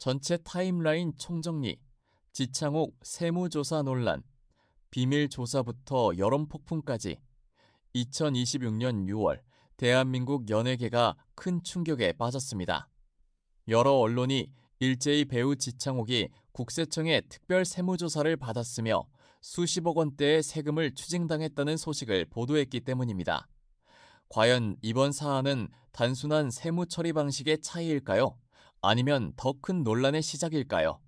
전체 타임라인 총정리, 지창욱 세무조사 논란, 비밀 조사부터 여론 폭풍까지 2026년 6월 대한민국 연예계가 큰 충격에 빠졌습니다. 여러 언론이 일제히 배우 지창욱이 국세청의 특별 세무조사를 받았으며 수십억 원대의 세금을 추징당했다는 소식을 보도했기 때문입니다. 과연 이번 사안은 단순한 세무 처리 방식의 차이일까요? 아니면 더 큰 논란의 시작일까요?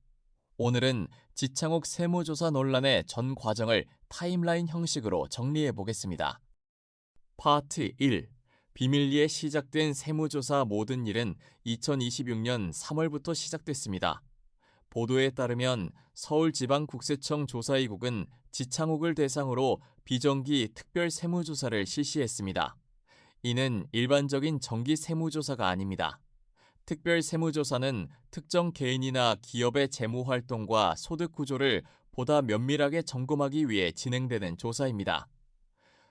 오늘은 지창욱 세무조사 논란의 전 과정을 타임라인 형식으로 정리해 보겠습니다. 파트 1. 비밀리에 시작된 세무조사 모든 일은 2026년 3월부터 시작됐습니다. 보도에 따르면 서울지방국세청 조사이국은 지창욱을 대상으로 비정기 특별 세무조사를 실시했습니다. 이는 일반적인 정기 세무조사가 아닙니다. 특별 세무조사는 특정 개인이나 기업의 재무활동과 소득 구조를 보다 면밀하게 점검하기 위해 진행되는 조사입니다.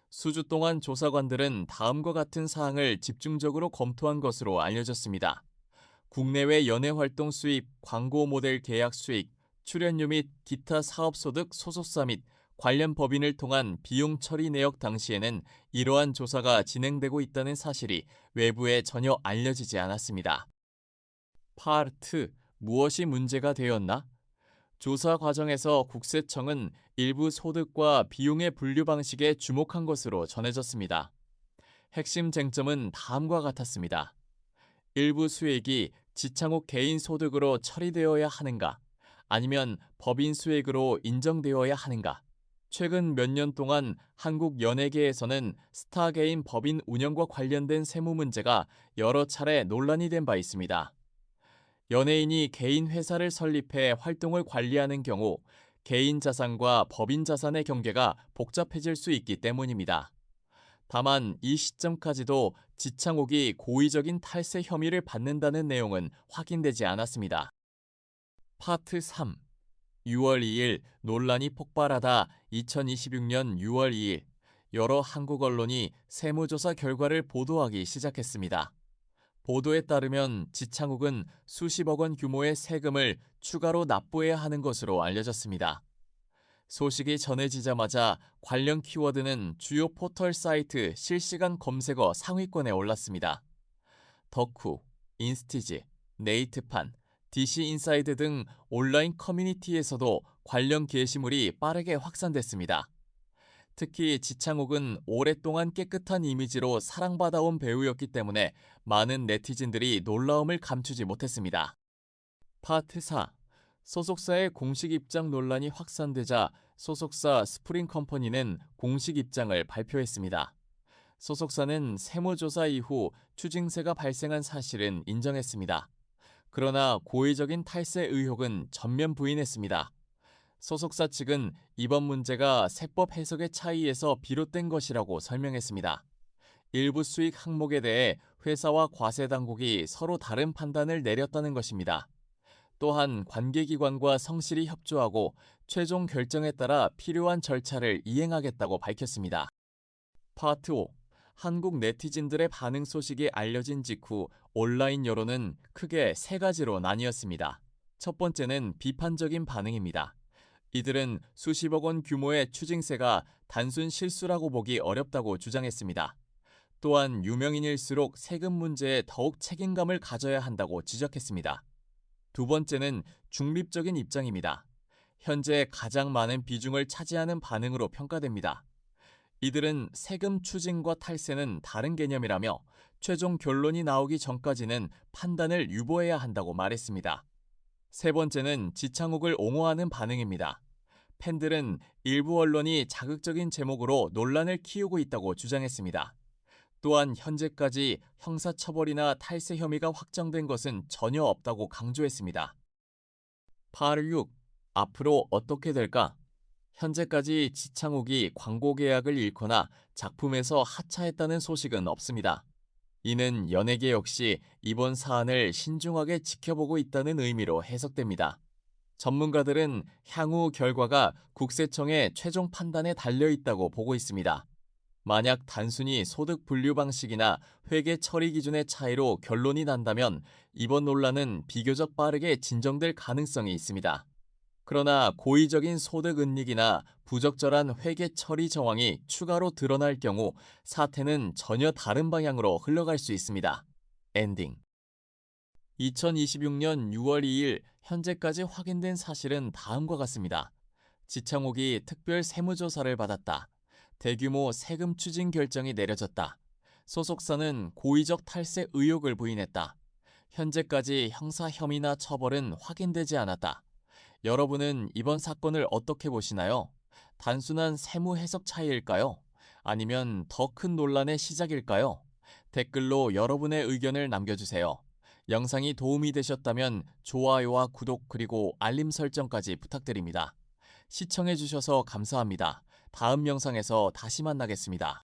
수주 동안 조사관들은 다음과 같은 사항을 집중적으로 검토한 것으로 알려졌습니다. 국내외 연예활동 수입, 광고 모델 계약 수익, 출연료 및 기타 사업소득 소속사 및 관련 법인을 통한 비용 처리 내역 당시에는 이러한 조사가 진행되고 있다는 사실이 외부에 전혀 알려지지 않았습니다. 파트 2. 무엇이 문제가 되었나? 조사 과정에서 국세청은 일부 소득과 비용의 분류 방식에 주목한 것으로 전해졌습니다. 핵심 쟁점은 다음과 같았습니다. 일부 수익이 지창욱 개인 소득으로 처리되어야 하는가, 아니면 법인 수익으로 인정되어야 하는가. 최근 몇 년 동안 한국 연예계에서는 스타 개인 법인 운영과 관련된 세무 문제가 여러 차례 논란이 된 바 있습니다. 연예인이 개인 회사를 설립해 활동을 관리하는 경우 개인 자산과 법인 자산의 경계가 복잡해질 수 있기 때문입니다. 다만 이 시점까지도 지창욱이 고의적인 탈세 혐의를 받는다는 내용은 확인되지 않았습니다. 파트 3. 6월 2일 논란이 폭발하다 2026년 6월 2일 여러 한국 언론이 세무조사 결과를 보도하기 시작했습니다. 보도에 따르면 지창욱은 수십억 원 규모의 세금을 추가로 납부해야 하는 것으로 알려졌습니다. 소식이 전해지자마자 관련 키워드는 주요 포털 사이트 실시간 검색어 상위권에 올랐습니다. 덕후, 인스티지, 네이트판, DC인사이드 등 온라인 커뮤니티에서도 관련 게시물이 빠르게 확산됐습니다. 특히 지창욱은 오랫동안 깨끗한 이미지로 사랑받아온 배우였기 때문에 많은 네티즌들이 놀라움을 감추지 못했습니다. 파트 4. 소속사의 공식 입장 논란이 확산되자 소속사 스프링컴퍼니는 공식 입장을 발표했습니다. 소속사는 세무조사 이후 추징세가 발생한 사실은 인정했습니다. 그러나 고의적인 탈세 의혹은 전면 부인했습니다. 소속사 측은 이번 문제가 세법 해석의 차이에서 비롯된 것이라고 설명했습니다. 일부 수익 항목에 대해 회사와 과세당국이 서로 다른 판단을 내렸다는 것입니다. 또한 관계기관과 성실히 협조하고 최종 결정에 따라 필요한 절차를 이행하겠다고 밝혔습니다. 파트 5. 한국 네티즌들의 반응 소식이 알려진 직후 온라인 여론은 크게 세 가지로 나뉘었습니다. 첫 번째는 비판적인 반응입니다. 이들은 수십억 원 규모의 추징세가 단순 실수라고 보기 어렵다고 주장했습니다. 또한 유명인일수록 세금 문제에 더욱 책임감을 가져야 한다고 지적했습니다. 두 번째는 중립적인 입장입니다. 현재 가장 많은 비중을 차지하는 반응으로 평가됩니다. 이들은 세금 추징과 탈세는 다른 개념이라며 최종 결론이 나오기 전까지는 판단을 유보해야 한다고 말했습니다. 세 번째는 지창욱을 옹호하는 반응입니다. 팬들은 일부 언론이 자극적인 제목으로 논란을 키우고 있다고 주장했습니다. 또한 현재까지 형사처벌이나 탈세 혐의가 확정된 것은 전혀 없다고 강조했습니다. 파트 6. 앞으로 어떻게 될까? 현재까지 지창욱이 광고 계약을 잃거나 작품에서 하차했다는 소식은 없습니다. 이는 연예계 역시 이번 사안을 신중하게 지켜보고 있다는 의미로 해석됩니다. 전문가들은 향후 결과가 국세청의 최종 판단에 달려 있다고 보고 있습니다. 만약 단순히 소득 분류 방식이나 회계 처리 기준의 차이로 결론이 난다면 이번 논란은 비교적 빠르게 진정될 가능성이 있습니다. 그러나 고의적인 소득 은닉이나 부적절한 회계 처리 정황이 추가로 드러날 경우 사태는 전혀 다른 방향으로 흘러갈 수 있습니다. 엔딩. 2026년 6월 2일 현재까지 확인된 사실은 다음과 같습니다. 지창욱이 특별 세무조사를 받았다. 대규모 세금 추징 결정이 내려졌다. 소속사는 고의적 탈세 의혹을 부인했다. 현재까지 형사 혐의나 처벌은 확인되지 않았다. 여러분은 이번 사건을 어떻게 보시나요? 단순한 세무 해석 차이일까요? 아니면 더 큰 논란의 시작일까요? 댓글로 여러분의 의견을 남겨주세요. 영상이 도움이 되셨다면 좋아요와 구독 그리고 알림 설정까지 부탁드립니다. 시청해주셔서 감사합니다. 다음 영상에서 다시 만나겠습니다.